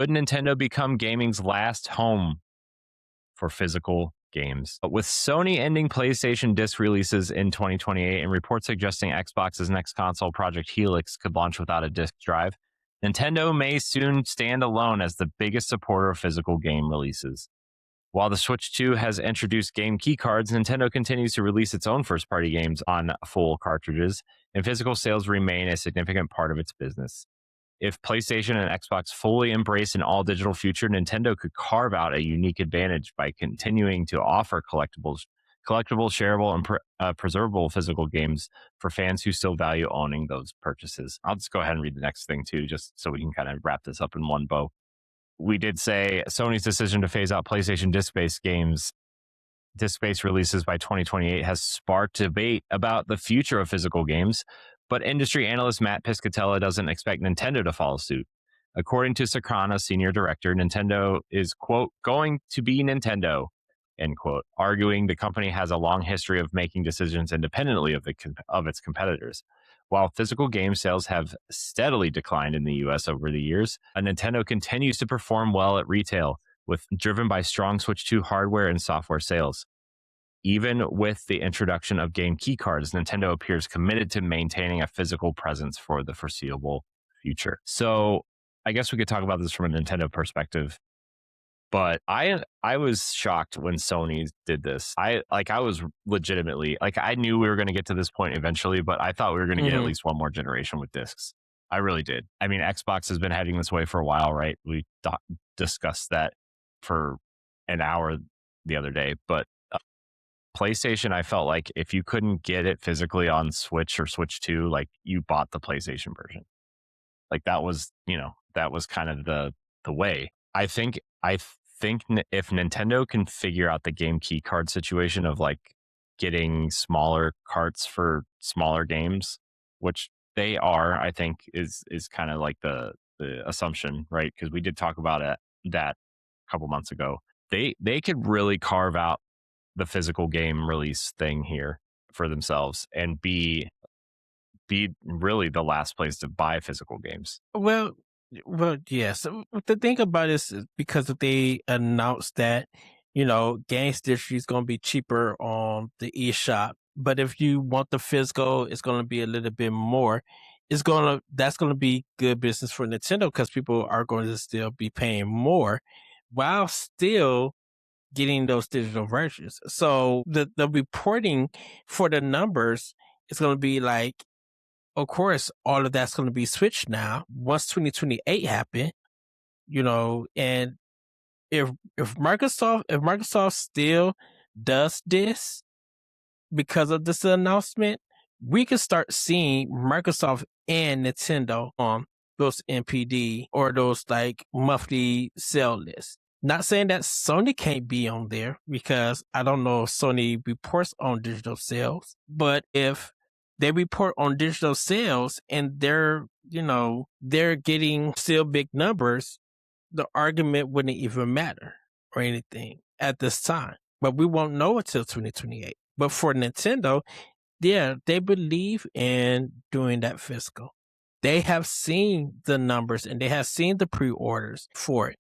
Would Nintendo become gaming's last home for physical games? But with Sony ending PlayStation disc releases in 2028 and reports suggesting Xbox's next console, Project Helix, could launch without a disc drive, Nintendo may soon stand alone as the biggest supporter of physical game releases. While the Switch 2 has introduced game key cards, Nintendo continues to release its own first-party games on full cartridges, and physical sales remain a significant part of its business. If PlayStation and Xbox fully embrace an all-digital future, Nintendo could carve out a unique advantage by continuing to offer collectible, shareable, and preservable physical games for fans who still value owning those purchases. I'll just go ahead and read the next thing, too, just so we can kind of wrap this up in one bow. We did say Sony's decision to phase out PlayStation disc-based releases by 2028 has sparked debate about the future of physical games, but industry analyst Matt Piscatella doesn't expect Nintendo to follow suit. According to Sakana, senior director, Nintendo is, quote, going to be Nintendo, end quote, arguing the company has a long history of making decisions independently of its competitors. While physical game sales have steadily declined in the US over the years, Nintendo continues to perform well at retail, driven by strong Switch 2 hardware and software sales. Even with the introduction of game key cards, Nintendo appears committed to maintaining a physical presence for the foreseeable future. So I guess we could talk about this from a Nintendo perspective. But I was shocked when Sony did this. I was legitimately, I knew we were going to get to this point eventually, but I thought we were going to get at least one more generation with discs. I really did. I mean, Xbox has been heading this way for a while, right? We discussed that for an hour the other day. But PlayStation, I felt like if you couldn't get it physically on Switch or Switch 2, like you bought the PlayStation version. Like that was kind of the way. I think if Nintendo can figure out the game key card situation of like getting smaller carts for smaller games, which they are, I think is kind of like the assumption, right? Because we did talk about that a couple months ago. They could really carve out the physical game release thing here for themselves and be really the last place to buy physical games. Well, yes. The thing about this is because they announced that, Games District is going to be cheaper on the eShop. But if you want the physical, it's going to be a little bit more. That's going to be good business for Nintendo because people are going to still be paying more while still getting those digital versions. So the reporting for the numbers is going to be like, of course, all of that's going to be switched now once 2028 happen, and if Microsoft still does this because of this announcement, we can start seeing Microsoft and Nintendo on those NPD or those like monthly sale lists. Not saying that Sony can't be on there because I don't know if Sony reports on digital sales, but if they report on digital sales and they're getting still big numbers, the argument wouldn't even matter or anything at this time. But we won't know until 2028. But for Nintendo, yeah, they believe in doing that physical. They have seen the numbers and they have seen the pre-orders for it.